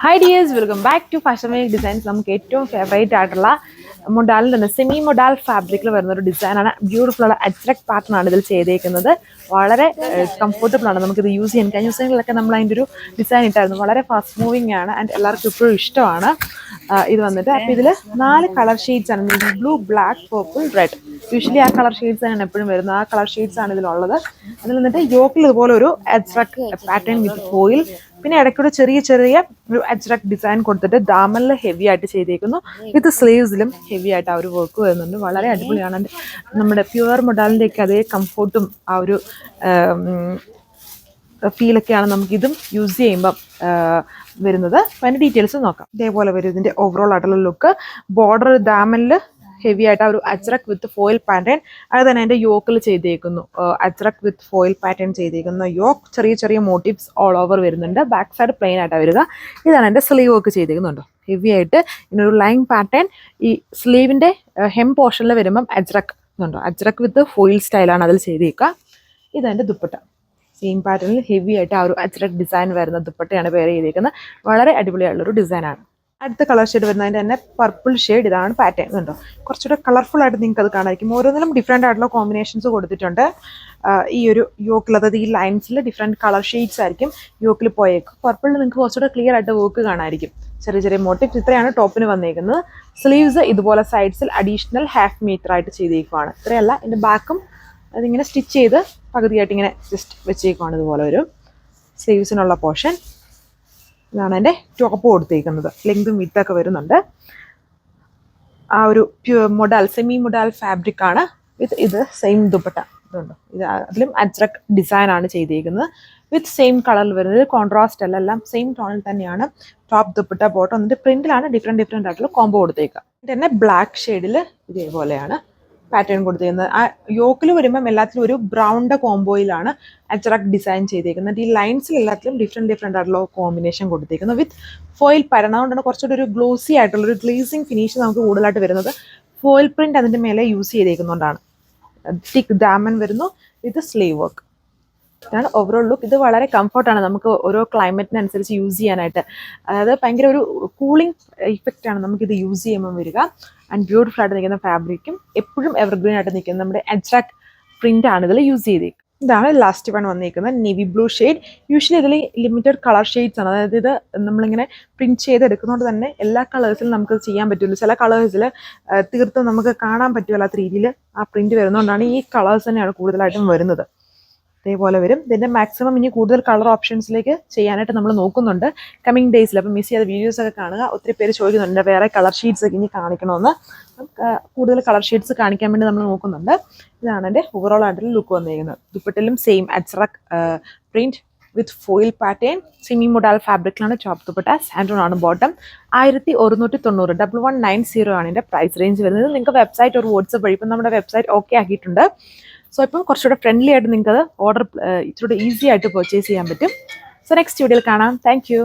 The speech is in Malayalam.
Hi dears, welcome back to Fashion Week Designs. നമുക്ക് ഏറ്റവും ഫേവറേറ്റ് ആയിട്ടുള്ള മൊഡാലിൽ തന്നെ സെമി മൊഡാൽ ഫാബ്രിക്കിൽ വരുന്ന ഒരു ഡിസൈനാണ്. ബ്യൂട്ടിഫുൾ ഉള്ള അറ്റ്രാക്ട് പാറ്റേൺ ആണ് ഇതിൽ ചെയ്തേക്കുന്നത്. വളരെ കംഫർട്ടബിൾ ആണ്, നമുക്കിത് യൂസ് ചെയ്യാൻ. കഴിഞ്ഞ ദിവസങ്ങളിലൊക്കെ നമ്മൾ അതിൻ്റെ ഒരു ഡിസൈൻ ഇട്ടായിരുന്നു. വളരെ ഫാസ്റ്റ് മൂവിങ് ആണ് ആൻഡ് എല്ലാവർക്കും ഇപ്പോഴും ഇഷ്ടമാണ് ഇത് വന്നിട്ട്. അപ്പോൾ ഇതിൽ 4 കളർ ഷെയ്ഡ്സ് ആണ്, blue, black, purple, red. Usually ആ കളർ ഷെയ്ഡ്സ് ആണ് എപ്പോഴും വരുന്നത്. ആ കളർ ഷെയ്ഡ്സ് ആണ് ഇതിലുള്ളത്. അതിൽ നിന്നിട്ട് യോക്കിൽ ഇതുപോലെ ഒരു അറ്റ്രാക്ട് പാറ്റേൺ വിത്ത് ഫോയിൽ, പിന്നെ ഇടയ്ക്കൂടെ ചെറിയ ചെറിയ ഒരു അജ്രക് ഡിസൈൻ കൊടുത്തിട്ട് ദാമനിൽ ഹെവി ആയിട്ട് ചെയ്തേക്കുന്നു. വിത്ത് സ്ലീവ്സിലും ഹെവി ആയിട്ട് ആ ഒരു വർക്ക് വരുന്നുണ്ട്. വളരെ അടിപൊളിയാണ്. നമ്മുടെ പ്യുവർ മൊഡാലിൻ്റെയൊക്കെ അതേ കംഫോർട്ടും ആ ഒരു ഫീലൊക്കെയാണ് നമുക്കിതും യൂസ് ചെയ്യുമ്പം വരുന്നത്. അപ്പം അതിൻ്റെ ഡീറ്റെയിൽസ് നോക്കാം. ഇതേപോലെ വരും ഇതിൻ്റെ ഓവറോൾ ആയിട്ടുള്ള ലുക്ക്. ബോർഡർ ദാമനിൽ ഹെവി ആയിട്ട് ആ ഒരു അജ്രക് വിത്ത് ഫോയിൽ പാറ്റേൺ, അത് തന്നെ അതിൻ്റെ യോക്കിൽ ചെയ്തേക്കുന്നു. അജ്രക് വിത്ത് ഫോയിൽ പാറ്റേൺ ചെയ്തേക്കുന്ന യോക്ക്, ചെറിയ ചെറിയ മോട്ടീവ്സ് ഓൾ ഓവർ വരുന്നുണ്ട്. ബാക്ക് സൈഡ് പ്ലെയിൻ ആയിട്ടാണ് വരിക. ഇതാണ് എൻ്റെ സ്ലീവ് വർക്ക് ചെയ്തേക്കുന്നുണ്ടോ, ഹെവി ആയിട്ട് ഇങ്ങനൊരു ലൈൻ പാറ്റേൺ. ഈ സ്ലീവിൻ്റെ ഹെം പോർഷനിൽ വരുമ്പം അജ്രക് എന്നുണ്ടോ, അജ്രക് വിത്ത് ഫോയിൽ സ്റ്റൈലാണ് അതിൽ ചെയ്തേക്കുക. ഇതെൻ്റെ ദുപ്പട്ട, സെയിം പാറ്റേണിൽ ഹെവി ആയിട്ട് ആ ഒരു അജ്രക് ഡിസൈൻ വരുന്ന ദുപ്പട്ടയാണ് വെയർ ചെയ്തേക്കുന്നത്. വളരെ അടിപൊളിയായിട്ടുള്ളൊരു ഡിസൈനാണ്. അടുത്ത കളർ ഷെയ്ഡ് വരുന്നതിൻ്റെ തന്നെ പർപ്പിൾ ഷെയ്ഡ്. ഇതാണ് പാറ്റേൺ ഉണ്ടോ, കുറച്ചുകൂടെ കളർഫുൾ ആയിട്ട് നിങ്ങൾക്ക് അത് കാണാമായിരിക്കും. ഓരോന്നിലും ഡിഫറെൻ്റ് ആയിട്ടുള്ള കോമ്പിനേഷൻസ് കൊടുത്തിട്ടുണ്ട്. ഈ ഒരു യോക്കിൽ, അതായത് ഈ ലൈൻസിൽ ഡിഫറെൻറ്റ് കളർ ഷെയ്ഡ്സ് ആയിരിക്കും യോക്കിൽ പോയേക്കും. പർപ്പിളിൽ നിങ്ങൾക്ക് കുറച്ചുകൂടെ ക്ലിയർ ആയിട്ട് വർക്ക് കാണാമായിരിക്കും. ചെറിയ ചെറിയ മോട്ടീവ്സ്. ഇത്രയാണ് ടോപ്പിന് വന്നേക്കുന്നത്. സ്ലീവ്സ് ഇതുപോലെ സൈഡ്സിൽ അഡീഷണൽ ഹാഫ് മീറ്റർ ആയിട്ട് ചെയ്തേക്കുവാണ്. ഇത്രയല്ല, ഇതിൻ്റെ ബാക്കും അതിങ്ങനെ സ്റ്റിച്ച് ചെയ്ത് പകുതിയായിട്ട് ഇങ്ങനെ ജസ്റ്റ് വെച്ചേക്കുവാണ്. ഇതുപോലെ ഒരു സ്ലീവ്സിനുള്ള പോർഷൻ. ഇതാണ് എൻ്റെ ടോപ്പ് കൊടുത്തേക്കുന്നത്. ലെങ്തും വിത്തൊക്കെ വരുന്നുണ്ട്. ആ ഒരു മൊഡാൽ, സെമി മൊഡാൽ ഫാബ്രിക് ആണ്. ഇത് സെയിം ദുപ്പട്ട ഇതുണ്ട്. ഇത് അതിലും അജ്രക് ഡിസൈൻ ആണ് ചെയ്തേക്കുന്നത്. വിത്ത് സെയിം കളറിൽ വരുന്നത്. കോൺട്രാസ്റ്റ് അല്ല, എല്ലാം സെയിം ടോണിൽ തന്നെയാണ്. ടോപ്പ് ദുപ്പട്ട ബോട്ടം എന്നിട്ട് പ്രിന്റിലാണ് ഡിഫറെൻറ്റ് ആയിട്ടുള്ള കോംബോ കൊടുത്തേക്കുക. തന്നെ ബ്ലാക്ക് ഷെയ്ഡിൽ ഇതേപോലെയാണ് പാറ്റേൺ കൊടുത്തേക്കുന്നത്. ആ യോക്കിൽ വരുമ്പം എല്ലാത്തിലും ഒരു ബ്രൗണിൻ്റെ കോംബോയിലാണ് അജ്രക് ഡിസൈൻ ചെയ്തേക്കുന്നത്. ഈ ലൈൻസിൽ എല്ലാത്തിലും ഡിഫറെൻറ്റ് ആയിട്ടുള്ള കോമ്പിനേഷൻ കൊടുത്തേക്കുന്നത്. വിത്ത് ഫോയിൽ പാറ്റേൺ. അതുകൊണ്ടാണ് കുറച്ചുകൂടി ഒരു ഗ്ലോസി ആയിട്ടുള്ളൊരു ഗ്ലേസിങ് ഫിനിഷ് നമുക്ക് കൂടുതലായിട്ട് വരുന്നത്. ഫോയിൽ പ്രിന്റ് അതിൻ്റെ മേലെ യൂസ് ചെയ്തേക്കുന്നതുകൊണ്ടാണ്. തിക്ക് ദാമൻ വരുന്നു വിത്ത് സ്ലീവ് വർക്ക്. ഇതാണ് ഓവറോൾ ലുക്ക്. ഇത് വളരെ കംഫർട്ടാണ് നമുക്ക് ഓരോ ക്ലൈമറ്റിനനുസരിച്ച് യൂസ് ചെയ്യാനായിട്ട്. അതായത് ഭയങ്കര ഒരു കൂളിംഗ് ഇഫക്റ്റാണ് നമുക്കിത് യൂസ് ചെയ്യുമ്പോൾ വരിക. ആൻഡ് ബ്യൂട്ടിഫുൾ ആയിട്ട് നിൽക്കുന്ന ഫാബ്രിക്കും എപ്പോഴും എവർഗ്രീൻ ആയിട്ട് നിൽക്കുന്ന നമ്മുടെ അജ്രക് പ്രിന്റ് ആണ് ഇതിൽ യൂസ് ചെയ്തേക്കുന്നത്. ഇതാണ് ലാസ്റ്റ് വൺ വന്നിരിക്കുന്നത്, നേവി ബ്ലൂ ഷെയ്ഡ്. യൂഷ്വലി ഇതിൽ ലിമിറ്റഡ് കളർ ഷെയ്ഡ്സ് ആണ്. അതായത് ഇത് നമ്മളിങ്ങനെ പ്രിന്റ് ചെയ്തെടുക്കുന്നതുകൊണ്ട് തന്നെ എല്ലാ കളേഴ്സിലും നമുക്ക് ചെയ്യാൻ പറ്റുള്ളൂ. ചില കളേഴ്സിൽ തീർത്തും നമുക്ക് കാണാൻ പറ്റുമല്ലാത്ത രീതിയിൽ ആ പ്രിന്റ് വരുന്നതുകൊണ്ടാണ് ഈ കളേഴ്സ് തന്നെയാണ് കൂടുതലായിട്ടും വരുന്നത്. അതേപോലെ വരും. ഇതിൻ്റെ മാക്സിമം ഇനി കൂടുതൽ കളർ ഓപ്ഷൻസിലേക്ക് ചെയ്യാനായിട്ട് നമ്മൾ നോക്കുന്നുണ്ട് കമ്മിങ് ഡേയ്സിൽ. അപ്പം മിസ് ചെയ്ത വീഡിയോസൊക്കെ കാണുക. ഒത്തിരി പേര് ചോദിക്കുന്നുണ്ട് വേറെ കളർ ഷീറ്റ്സ് ഒക്കെ ഇനി കാണിക്കണമെന്ന്. കൂടുതൽ കളർ ഷീറ്റ്സ് കാണിക്കാൻ വേണ്ടി നമ്മൾ നോക്കുന്നുണ്ട്. ഇതാണ് എൻ്റെ ഓവറോൾ ആയിട്ടുള്ള ലുക്ക് വന്നിരിക്കുന്നത്. ദുപ്പട്ടയിലും same Ajrak print with foil pattern. Semi modal ഫാബ്രിക്കിലാണ് ടോപ്പ് ദുപ്പട്ട. സാൻഡോൺ ആണ് ബോട്ടം. 1190 1190 ആണ് ഇതിൻ്റെ പ്രൈസ് റേഞ്ച് വരുന്നത്. നിങ്ങൾക്ക് വെബ്സൈറ്റ് ഒരു വാട്സപ്പ് വഴി, ഇപ്പം നമ്മുടെ വെബ്സൈറ്റ് ഓക്കെ ആക്കിയിട്ടുണ്ട്. സോ ഇപ്പം കുറച്ചുകൂടെ ഫ്രണ്ട്ലി ആയിട്ട് നിങ്ങൾക്ക് അത് ഓർഡർ ഇച്ചിരി ഈസി ആയിട്ട് പർച്ചേസ് ചെയ്യാൻ പറ്റും. സോ നെക്സ്റ്റ് വീഡിയോയിൽ കാണാം. Thank you.